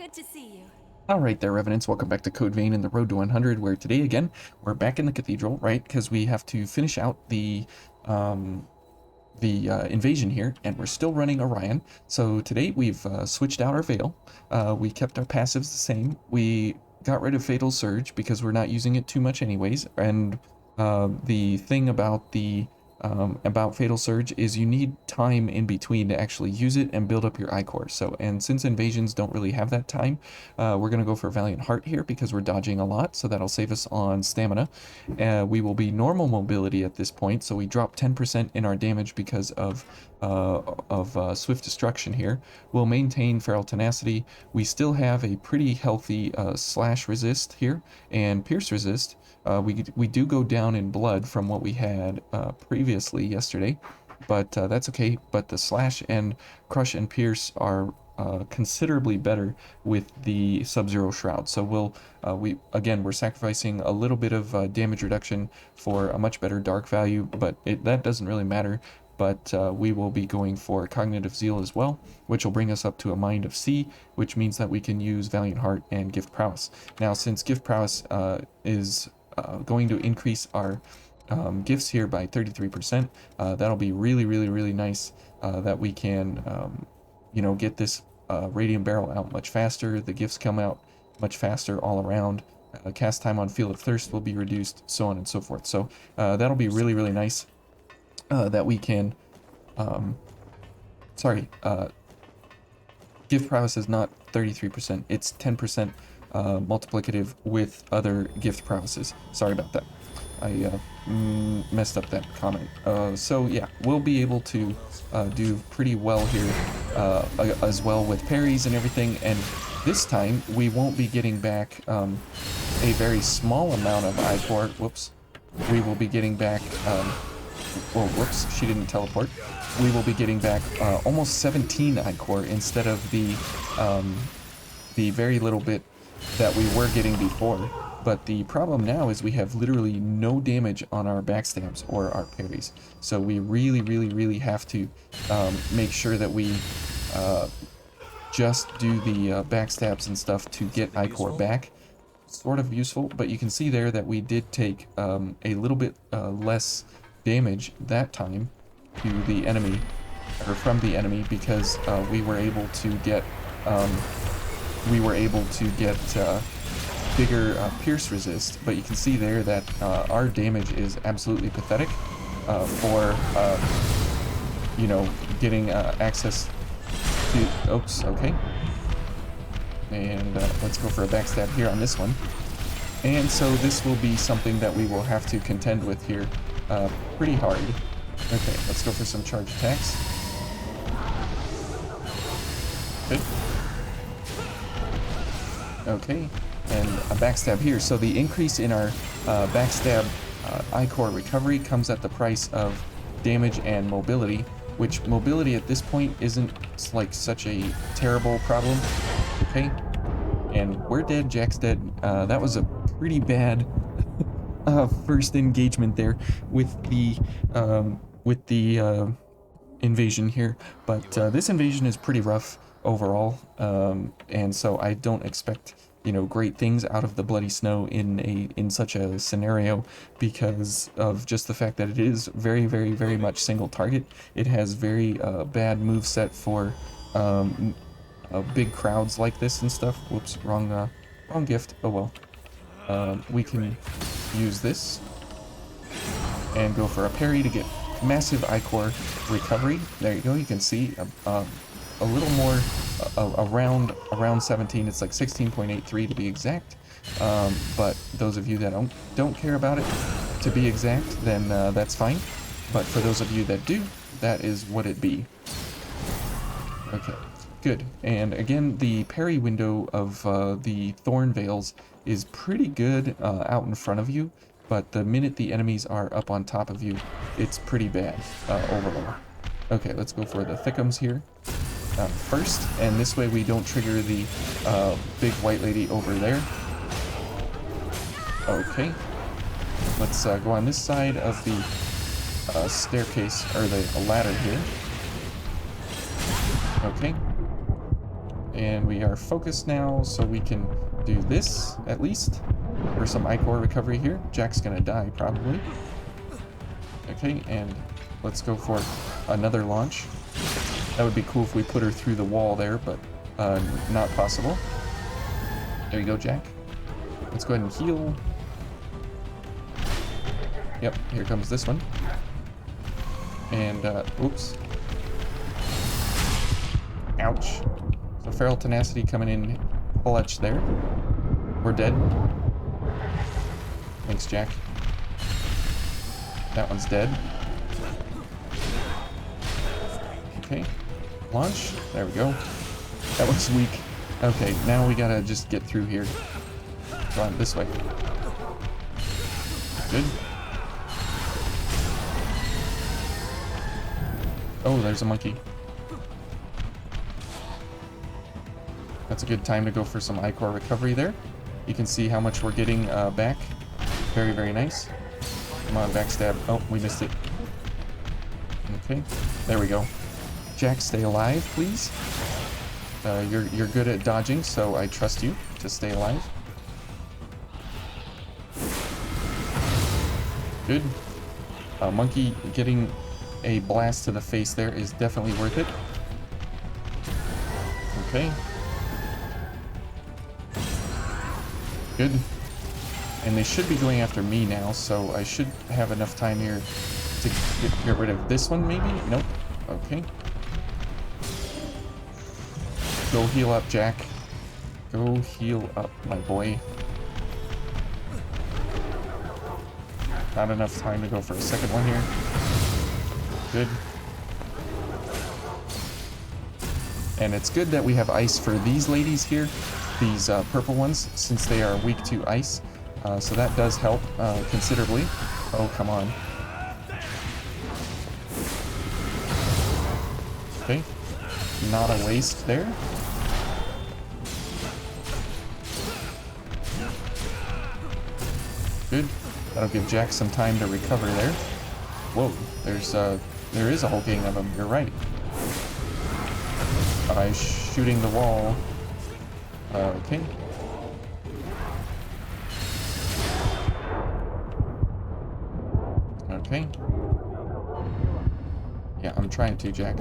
Good to see you. Alright there, Revenants, welcome back to Code Vein and the Road to 100, where today, again, we're back in the Cathedral, right? Because we have to finish out the invasion here, and we're still running Orion. So today we've switched out our Veil. We kept our passives the same. We got rid of Fatal Surge because we're not using it too much anyways, and the thing about Fatal Surge is you need time in between to actually use it and build up your I-Core. So, and since invasions don't really have that time, we're going to go for Valiant Heart here because we're dodging a lot, so that'll save us on stamina. We will be normal mobility at this point, so we drop 10% in our damage because of Swift Destruction here. We'll maintain Feral Tenacity. We still have a pretty healthy Slash Resist here and Pierce Resist. We do go down in blood from what we had previously yesterday, but that's okay. But the Slash and Crush and Pierce are considerably better with the Sub-Zero Shroud. So we're sacrificing a little bit of damage reduction for a much better dark value, but that doesn't really matter. But we will be going for Cognitive Zeal as well, which will bring us up to a Mind of C, which means that we can use Valiant Heart and Gift Prowess. Now, since Gift Prowess is going to increase our gifts here by 33%, that'll be really nice that we can, get this Radiant Barrel out much faster. The gifts come out much faster all around. Cast time on Field of Thirst will be reduced, so on and so forth. So that'll be really nice that we can... Gift Prowess is not 33%, it's 10% multiplicative with other gift prowesses. Sorry about that. I messed up that comment. So yeah, we'll be able to do pretty well here as well with parries and everything, and this time we won't be getting back a very small amount of I-Core. Whoops. We will be getting back... whoops, she didn't teleport. We will be getting back almost 17 I-Core instead of the very little bit that we were getting before. But the problem now is we have literally no damage on our backstabs or our parries. So we really have to make sure that we just do the backstabs and stuff to get I-Core back. Sort of useful, but you can see there that we did take a little bit less damage that time to the enemy, or from the enemy, because we were able to get bigger Pierce Resist. But you can see there that our damage is absolutely pathetic for getting access to... Oops, okay. And let's go for a backstab here on this one. And so this will be something that we will have to contend with here pretty hard. Okay, let's go for some charge attacks. Okay. Okay, and a backstab here. So the increase in our backstab I-Core recovery comes at the price of damage and mobility, which mobility at this point isn't like such a terrible problem. Okay, and we're dead, Jack's dead. That was a pretty bad first engagement there with the invasion here, but this invasion is pretty rough overall, and so I don't expect great things out of the Bloody Snow in such a scenario, because of just the fact that it is very much single target. It has very bad moveset for big crowds like this and stuff. Whoops, wrong gift. Oh well. We can use this and go for a parry to get massive I-Core recovery. There you go. You can see a little more around 17. It's like 16.83 to be exact. But those of you that don't care about it to be exact, then that's fine. But for those of you that do, that is what it be. Okay, good. And again, the parry window of the Thorn Veils is pretty good out in front of you, but the minute the enemies are up on top of you, it's pretty bad overall. Okay, let's go for the Thickums here first, and this way we don't trigger the big white lady over there. Okay, let's go on this side of the staircase, or the ladder here. Okay, And we are focused now, so we can do this, at least. For some Ichor recovery here. Jack's gonna die, probably. Okay, and let's go for another launch. That would be cool if we put her through the wall there, but not possible. There you go, Jack. Let's go ahead and heal. Yep, here comes this one. And, oops. Ouch. So Feral Tenacity coming in clutch there. We're dead. Thanks, Jack. That one's dead. Okay. Launch. There we go. That was weak. Okay, now we gotta just get through here. Go on, this way. Good. Oh, there's a monkey. That's a good time to go for some Ichor recovery there. You can see how much we're getting back. Very, very nice. Come on, backstab. Oh, we missed it. Okay, there we go. Jack, stay alive, please. You're good at dodging, so I trust you to stay alive. Good. Monkey getting a blast to the face there is definitely worth it. Okay. Good. And they should be going after me now, so I should have enough time here to get rid of this one, maybe? Nope. Okay. Go heal up, Jack. Go heal up, my boy. Not enough time to go for a second one here. Good. And it's good that we have ice for these ladies here, these purple ones, since they are weak to ice. So that does help considerably. Oh, come on. Okay. Not a waste there. Good. That'll give Jack some time to recover there. Whoa, there is a whole gang of them. You're right. By shooting the wall. Okay. Okay. Yeah, I'm trying to, Jack.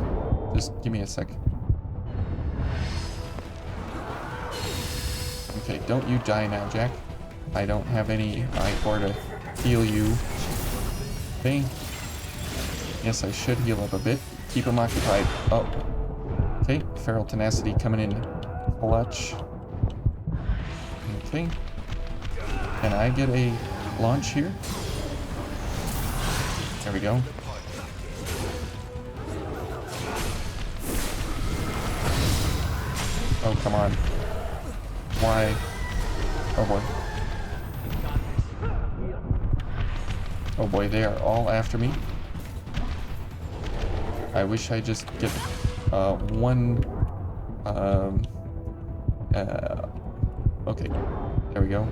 Just give me a sec. Okay, don't you die now, Jack. I don't have any Ichor to heal you. Okay. Yes, I should heal up a bit. Keep him occupied. Oh. Okay, Feral Tenacity coming in clutch. Okay. Can I get a launch here? There we go. Oh, come on. Why? Oh boy. Oh boy, they are all after me. I wish I just get one. Okay, there we go.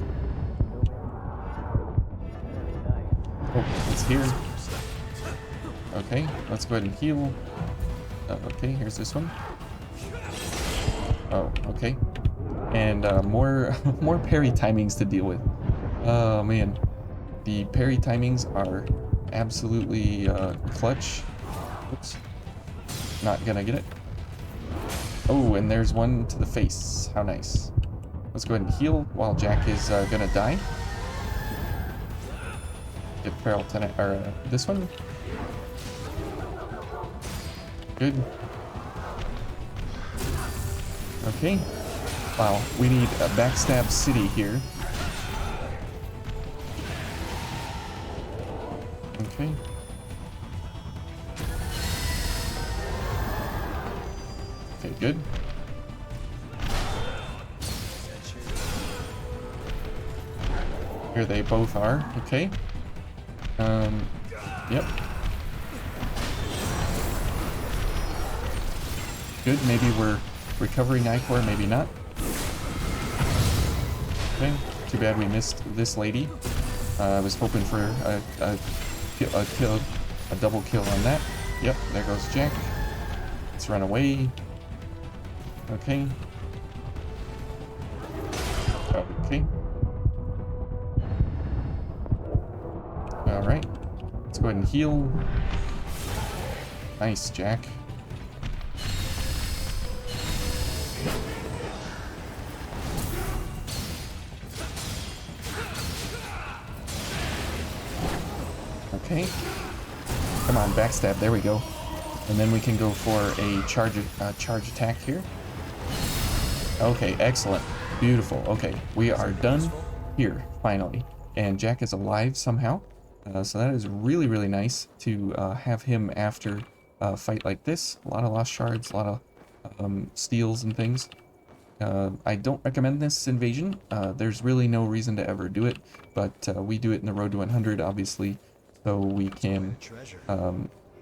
Oh, it's here. Okay, let's go ahead and heal. Okay, here's this one. Oh, okay. And more parry timings to deal with. Oh man, the parry timings are absolutely clutch. Oops, not gonna get it. Oh, and there's one to the face. How nice. Let's go ahead and heal while Jack is gonna die. Get Feral Tenant, or this one. Good. Okay. Wow, we need a backstab city here. Okay. Okay, good. Here they both are. Okay. Yep. Good. Maybe we're recovering Ichor, maybe not. Okay. Too bad we missed this lady. I was hoping for a double kill on that. Yep. There goes Jack. Let's run away. Okay. Okay. Alright. Let's go ahead and heal. Nice, Jack. Okay. Come on, backstab. There we go. And then we can go for a charge attack here. Okay, excellent. Beautiful. Okay, we are done here, finally. And Jack is alive somehow. So that is really, really nice to have him after a fight like this. A lot of lost shards, a lot of steals and things. I don't recommend this invasion. There's really no reason to ever do it, but we do it in the Road to 100, obviously, so we can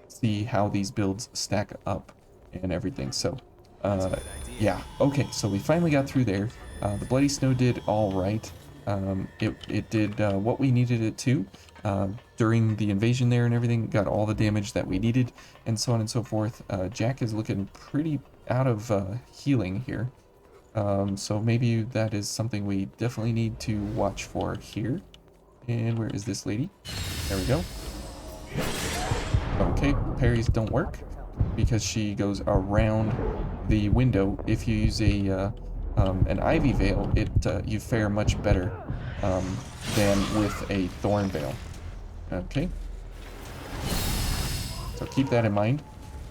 see how these builds stack up and everything. So, yeah. Okay, so we finally got through there. The Bloody Snow did all right. It did what we needed it to during the invasion there and everything. Got all the damage that we needed, and so on and so forth. Jack is looking pretty out of healing here. So maybe that is something we definitely need to watch for here. And where is this lady? There we go. Okay, parries don't work because she goes around the window. If you use a an Ivy Veil, you fare much better than with a Thorn Veil. Okay. So keep that in mind.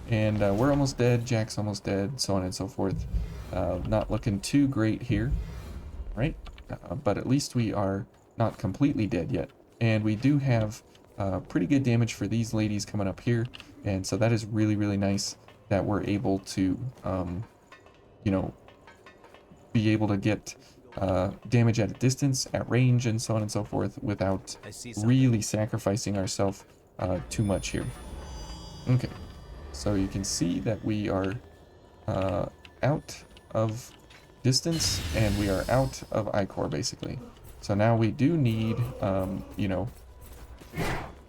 And we're almost dead, Jack's almost dead, so on and so forth. Not looking too great here, right? But at least we are not completely dead yet. And we do have pretty good damage for these ladies coming up here. And so that is really, really nice that we're able to, you know, be able to get damage at a distance, at range, and so on and so forth without really sacrificing ourselves too much here. Okay, so you can see that we are out of distance and we are out of Ichor basically. So now we do need, you know,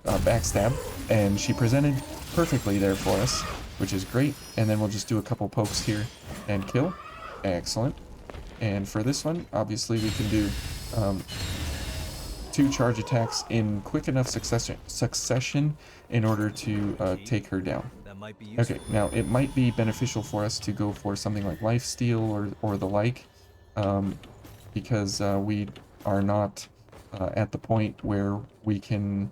backstab, and she presented perfectly there for us, which is great. And then we'll just do a couple pokes here and kill. Excellent. And for this one, obviously we can do 2 charge attacks in quick enough succession in order to take her down. Okay, now it might be beneficial for us to go for something like lifesteal or the like, because we are not at the point where we can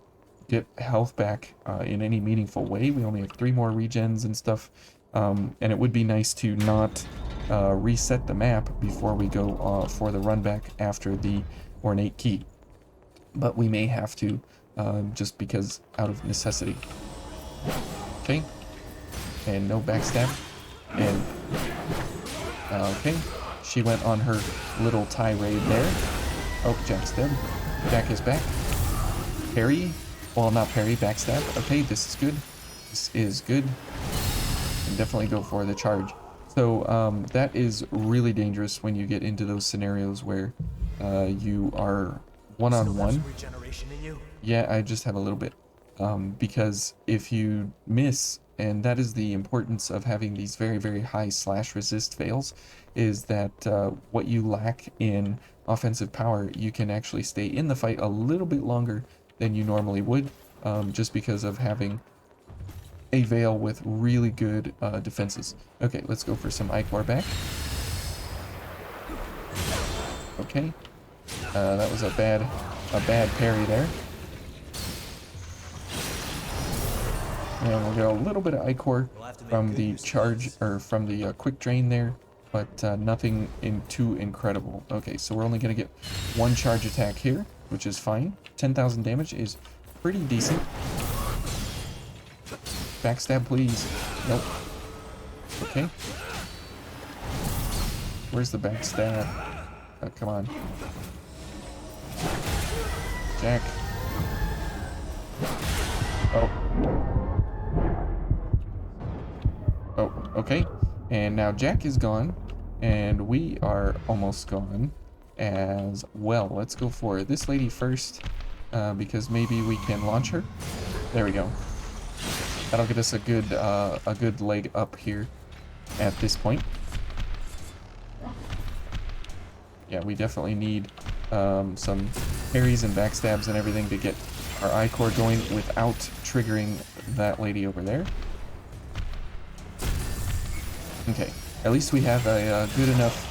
get health back in any meaningful way. We only have 3 more regens and stuff, and it would be nice to not reset the map before we go for the run back after the ornate key. But we may have to, just because out of necessity. Okay. And no backstab. And okay, she went on her little tirade there. Oh, Jack's dead. Jack is back. Parry. Well, not parry, backstab. Okay, this is good. This is good. And definitely go for the charge. So that is really dangerous when you get into those scenarios where you are one-on-one. Yeah, I just have a little bit. Because if you miss, and that is the importance of having these very, very high slash resist fails, is that what you lack in offensive power, you can actually stay in the fight a little bit longer than you normally would, just because of having a veil with really good defenses. Okay, let's go for some Ichor back. Okay, that was a bad parry there. And we'll get a little bit of Ichor from the charge, or from the quick drain there, but nothing too incredible. Okay, so we're only going to get 1 charge attack here, which is fine. 10,000 damage is pretty decent. Backstab, please. Nope. Okay. Where's the backstab? Oh, come on. Jack. Oh. Oh, okay. And now Jack is gone, and we are almost gone as well. Let's go for this lady first, because maybe we can launch her. There we go. That'll get us a good leg up here at this point. Yeah, we definitely need some parries and backstabs and everything to get our I-core going without triggering that lady over there. Okay, at least we have a good enough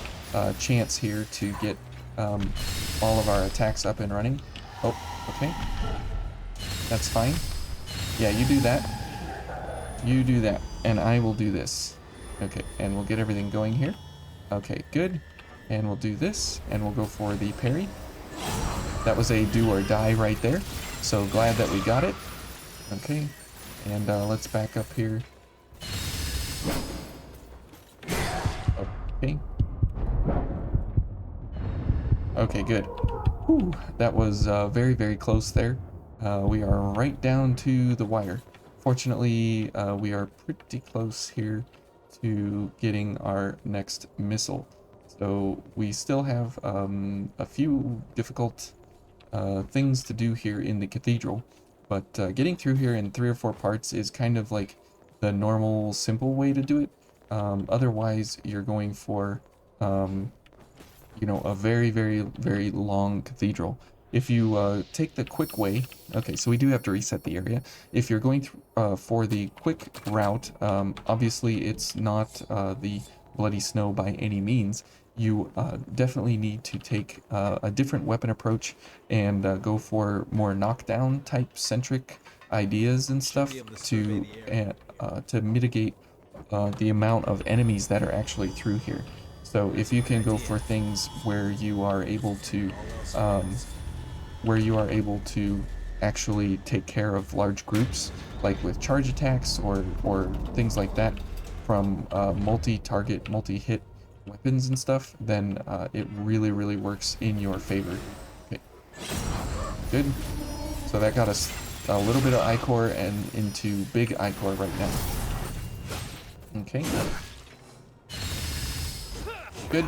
chance here to get all of our attacks up and running. Oh, okay. That's fine. Yeah, you do that. You do that. And I will do this. Okay, and we'll get everything going here. Okay, good. And we'll do this, and we'll go for the parry. That was a do or die right there. So glad that we got it. Okay, and let's back up here. Okay. Okay, good. Whew, that was very, very close there. We are right down to the wire. Fortunately, we are pretty close here to getting our next missile. So we still have a few difficult things to do here in the cathedral, but getting through here in 3 or 4 parts is kind of like the normal, simple way to do it. Otherwise, you're going for you know, a very, very, very long cathedral. If you take the quick way, okay, so we do have to reset the area. If you're going for the quick route, obviously it's not the bloody snow by any means. You definitely need to take a different weapon approach and go for more knockdown type centric ideas and stuff to mitigate the amount of enemies that are actually through here. So if you can go for things where you are able to actually take care of large groups, like with charge attacks or things like that from multi-target, multi-hit weapons and stuff, then it really, really works in your favor. Okay, good. So that got us a little bit of I-core and into big I-core right now. Okay. Good.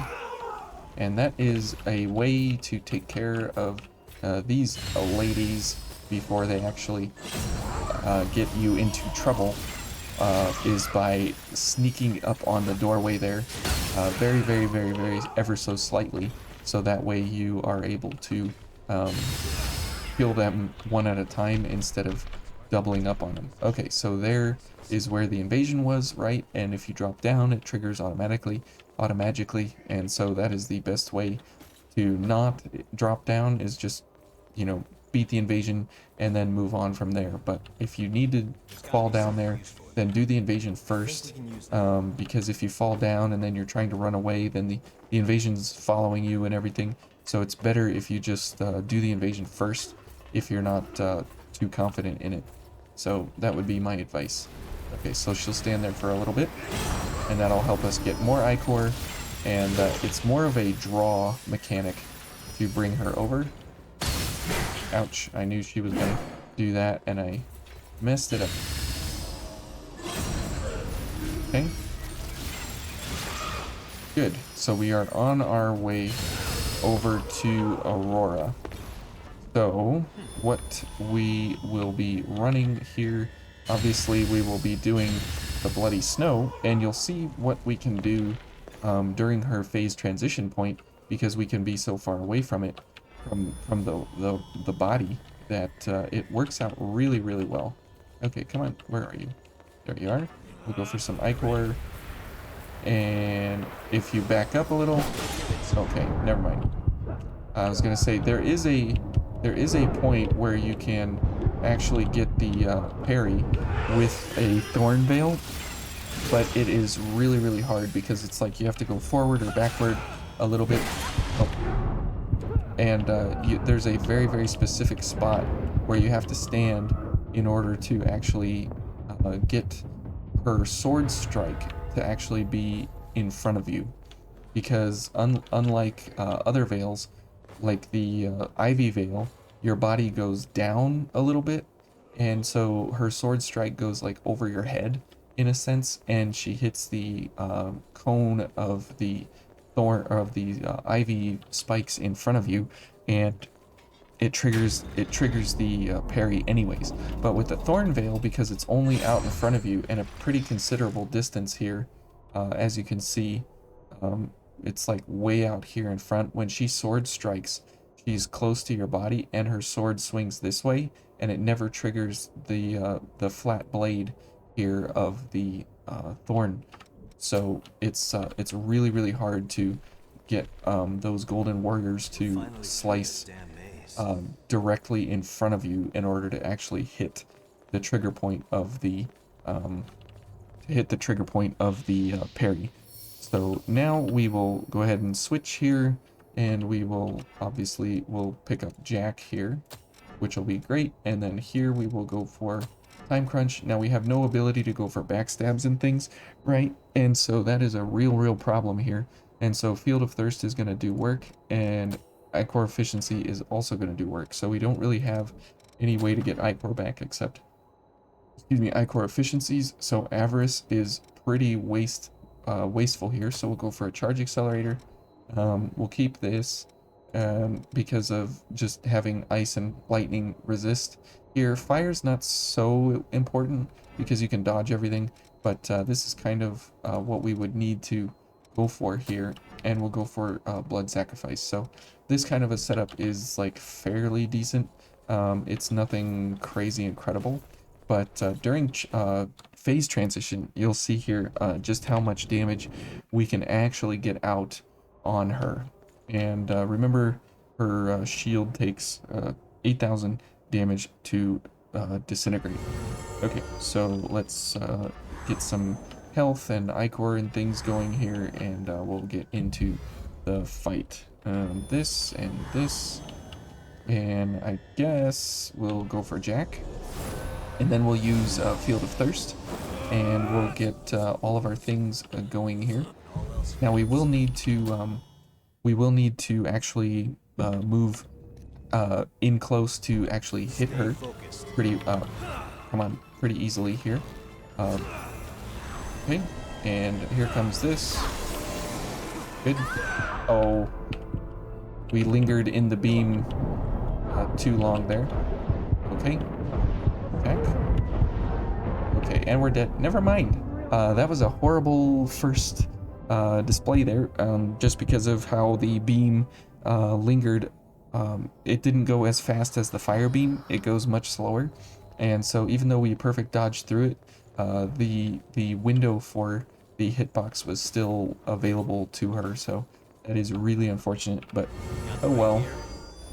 And that is a way to take care of these ladies before they actually get you into trouble, is by sneaking up on the doorway there very, very, very, very ever so slightly, so that way you are able to kill them one at a time instead of doubling up on them. Okay, so there is where the invasion was, right? And if you drop down, it triggers automatically, and so that is the best way to not drop down, is just, you know, beat the invasion and then move on from there. But if you need to fall down there, then do the invasion first, because if you fall down and then you're trying to run away, then the invasion's following you and everything. So it's better if you just do the invasion first if you're not too confident in it. So that would be my advice. Okay, so she'll stand there for a little bit, and that'll help us get more I-core, and it's more of a draw mechanic to bring her over. Ouch, I knew she was gonna do that, and I messed it up. Okay. Good, so we are on our way over to Aurora. So, what we will be running here, obviously we will be doing the bloody snow, and you'll see what we can do during her phase transition point, because we can be so far away from it, from the body, that it works out really, really well. Okay, come on, where are you? There you are. We'll go for some I-core, and if you back up a little, okay, never mind. I was gonna say there is a point where you can actually get the parry with a thorn veil, but it is really, really hard because it's like you have to go forward or backward a little bit. Oh. And there's a very, very specific spot where you have to stand in order to actually get her sword strike to actually be in front of you, because unlike other veils, like the Ivy Veil, your body goes down a little bit, and so her sword strike goes like over your head in a sense, and she hits the cone of the ivy spikes in front of you, and it triggers the parry anyways. But with the Thorn Veil, because it's only out in front of you and a pretty considerable distance here, as you can see, it's like way out here in front. When she sword strikes, she's close to your body, and her sword swings this way, and it never triggers the flat blade here of the thorn. So it's really really hard to get those golden warriors to slice directly in front of you in order to actually hit the trigger point of the parry. So now we will go ahead and switch here, and we will obviously we'll pick up Jack here, which will be great. And then here we will go for time crunch. Now we have no ability to go for backstabs and things, right? And so that is a real problem here. And so Field of Thirst is going to do work, and Ichor Efficiency is also going to do work. So we don't really have any way to get Ichor back except, excuse me, Ichor Efficiencies. So Avarice is pretty wasteful here. So we'll go for a Charge Accelerator. We'll keep this because of just having Ice and Lightning resist. Here, Fire's not so important because you can dodge everything, but this is kind of what we would need to go for here, and we'll go for Blood Sacrifice. So this kind of a setup is like fairly decent. It's nothing crazy incredible, but during phase transition, you'll see here just how much damage we can actually get out on her. And remember, her shield takes 8,000 damage to disintegrate. Okay, so let's get some health and Ichor and things going here, and we'll get into the fight. This and this, and I guess we'll go for Jack, and then we'll use Field of Thirst, and we'll get all of our things going here. Now we will need to actually move in close to actually hit her pretty easily here. Okay, and here comes this. Good. Oh, we lingered in the beam too long there. Okay. Attack. Okay, and we're dead. Never mind. That was a horrible first display there, just because of how the beam lingered. It didn't go as fast as the fire beam. It goes much slower, and so even though we perfect dodged through it, the window for the hitbox was still available to her. So that is really unfortunate, but oh well.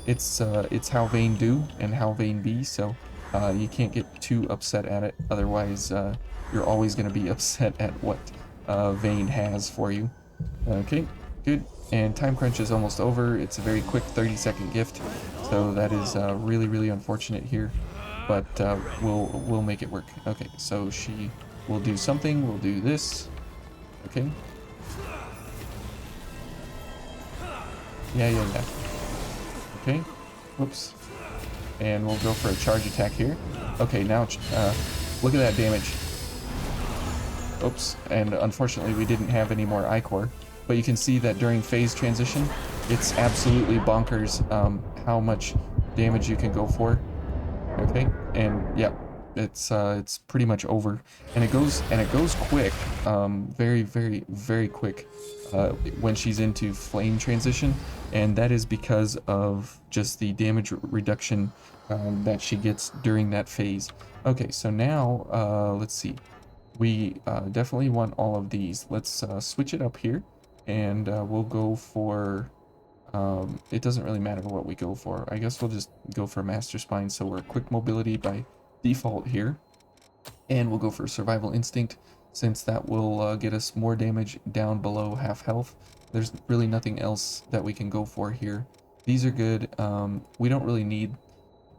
It's how Vayne do and how Vayne be. So you can't get too upset at it. Otherwise, you're always going to be upset at what Vayne has for you. Okay, good. And time crunch is almost over. It's a very quick 30-second gift, so that is really really unfortunate here, but we'll make it work. Okay, so she will do something. We'll do this. Okay. Yeah. Okay. Whoops. And we'll go for a charge attack here. Okay, now look at that damage. Oops. And unfortunately, we didn't have any more Ichor. But you can see that during phase transition, it's absolutely bonkers how much damage you can go for. Okay, and yeah, it's pretty much over, and it goes quick, very quick when she's into flame transition, and that is because of just the damage reduction that she gets during that phase. Okay, so now let's see, we definitely want all of these. Let's switch it up here. And we'll go for, it doesn't really matter what we go for. I guess we'll just go for Master Spine, so we're quick mobility by default here. And we'll go for Survival Instinct, since that will get us more damage down below half health. There's really nothing else that we can go for here. These are good. We don't really need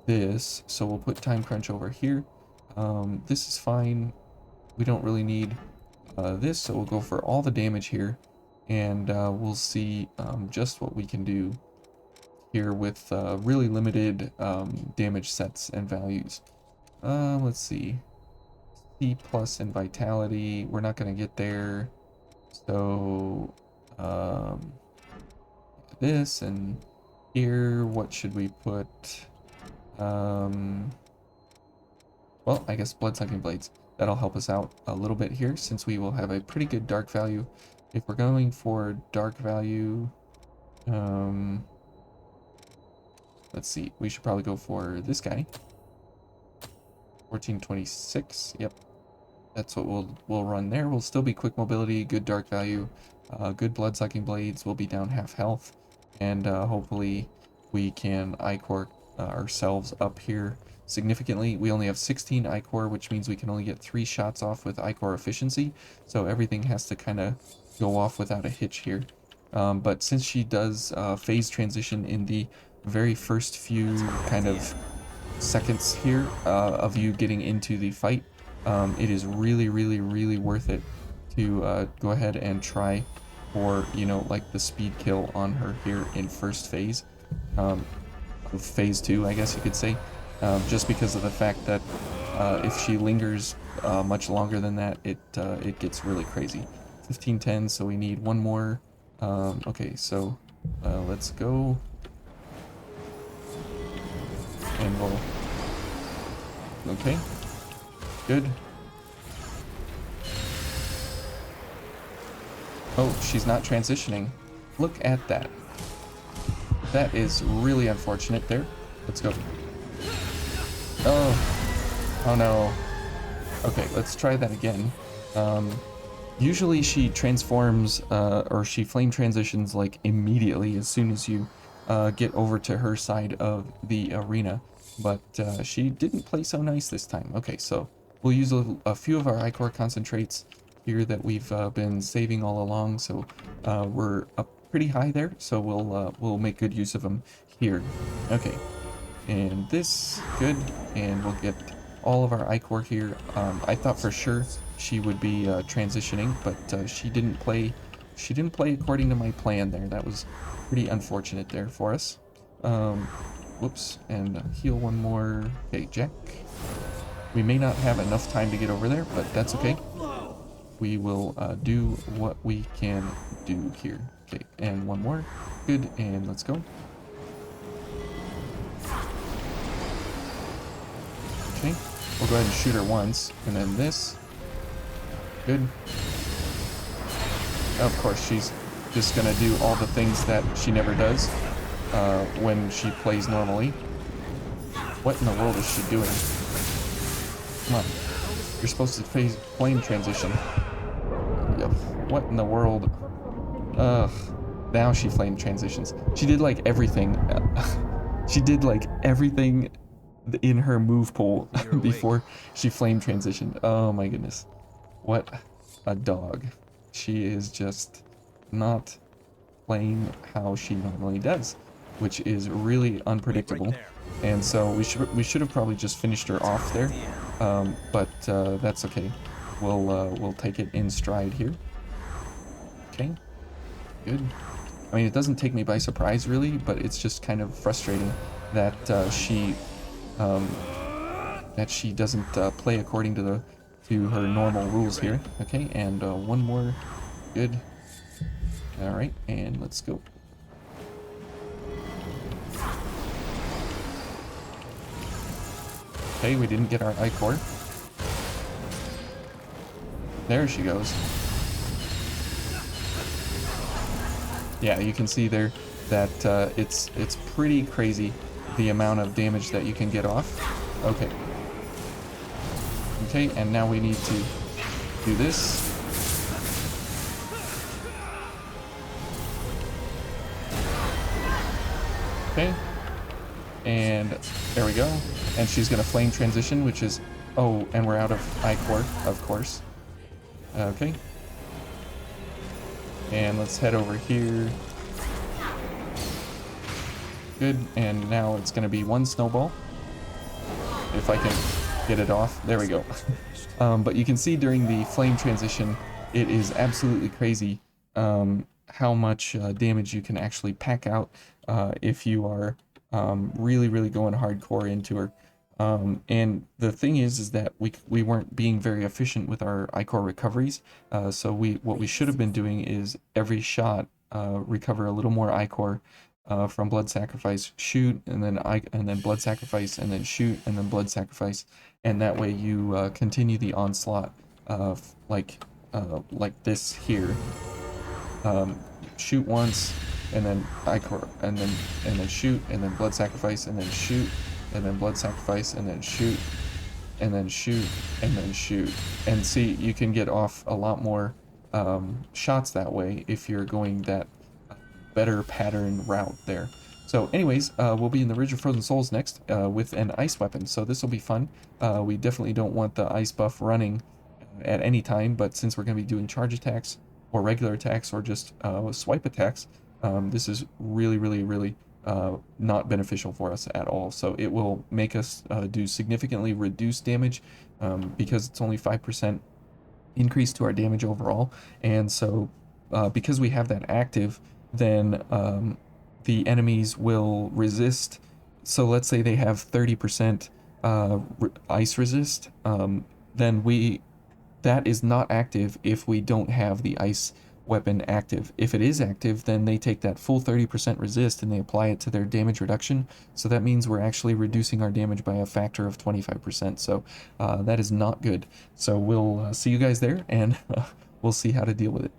this, so we'll put Time Crunch over here. This is fine. We don't really need this, so we'll go for all the damage here. And we'll see just what we can do here with really limited damage sets and values. Let's see. C plus and vitality. We're not going to get there. So this and here, what should we put? Well, I guess Blood Sucking Blades. That'll help us out a little bit here, since we will have a pretty good dark value. If we're going for dark value, um, let's see, we should probably go for this guy. 1426, yep. That's what we'll run there. We'll still be quick mobility, good dark value, good blood sucking blades. We'll be down half health, and hopefully we can iCore ourselves up here significantly. We only have 16 iCore, which means we can only get 3 shots off with iCore efficiency. So everything has to kind of go off without a hitch here. But since she does phase transition in the very first few kind of seconds here of you getting into the fight, it is really, really, really worth it to go ahead and try for, you know, like the speed kill on her here in first phase, of phase 2, I guess you could say, just because of the fact that if she lingers much longer than that, it gets really crazy. 1510, so we need one more. Okay, so let's go, and we'll, okay, good. Oh, she's not transitioning. Look at that. That is really unfortunate there. Let's go. Oh no. Okay, let's try that again. Usually she transforms, or she flame transitions like immediately as soon as you get over to her side of the arena, but she didn't play so nice this time. Okay, so we'll use a few of our iCore concentrates here that we've been saving all along, so we're up pretty high there, so we'll make good use of them here. Okay, and this, good, and we'll get all of our iCore here. I thought for sure she would be transitioning, but she didn't play according to my plan there. That was pretty unfortunate there for us. Whoops, and heal one more. Okay, Jack. We may not have enough time to get over there, but that's okay. We will do what we can do here. Okay, and one more. Good, and let's go. Okay, we'll go ahead and shoot her once, and then this. Good. Of course, she's just gonna do all the things that she never does when she plays normally. What in the world is she doing? Come on. You're supposed to phase flame transition. Yep. What in the world? Ugh. Now she flame transitions. She did like everything. She did like everything in her move pool before she flame transitioned. Oh my goodness. What a dog. She is just not playing how she normally does, which is really unpredictable. And so we should have probably just finished her off there, but that's okay. We'll take it in stride here. Okay, good. I mean, it doesn't take me by surprise really, but it's just kind of frustrating that she doesn't play according to her normal rules here. Okay, and one more. Good. All right, and let's go. Okay, we didn't get our iCore. There she goes. Yeah, you can see there that it's pretty crazy the amount of damage that you can get off. Okay. Okay, and now we need to do this. Okay. And there we go. And she's gonna flame transition, which is, oh, and we're out of iCore, of course. Okay. And let's head over here. Good, and now it's gonna be one snowball. If I can get it off. There we go. But you can see during the flame transition, it is absolutely crazy how much damage you can actually pack out if you are really, really going hardcore into her. And the thing is that we weren't being very efficient with our iCore recoveries. So what we should have been doing is every shot recover a little more iCore from blood sacrifice, shoot, and then blood sacrifice, and then shoot, and then blood sacrifice, and that way you continue the onslaught like this here. shoot once, and then and then shoot, and then blood sacrifice, and then shoot, and then blood sacrifice, and then shoot, and then shoot, and then shoot. And see, you can get off a lot more shots that way if you're going that better pattern route there. So anyways, we'll be in the Ridge of Frozen Souls next with an ice weapon, so this will be fun. We definitely don't want the ice buff running at any time, but since we're going to be doing charge attacks or regular attacks or just swipe attacks, this is really not beneficial for us at all. So it will make us do significantly reduced damage because it's only 5% increase to our damage overall. And so because we have that active, then the enemies will resist. So let's say they have 30% ice resist, then that is not active if we don't have the ice weapon active. If it is active, then they take that full 30% resist and they apply it to their damage reduction. So that means we're actually reducing our damage by a factor of 25%. So that is not good. So we'll see you guys there, and we'll see how to deal with it.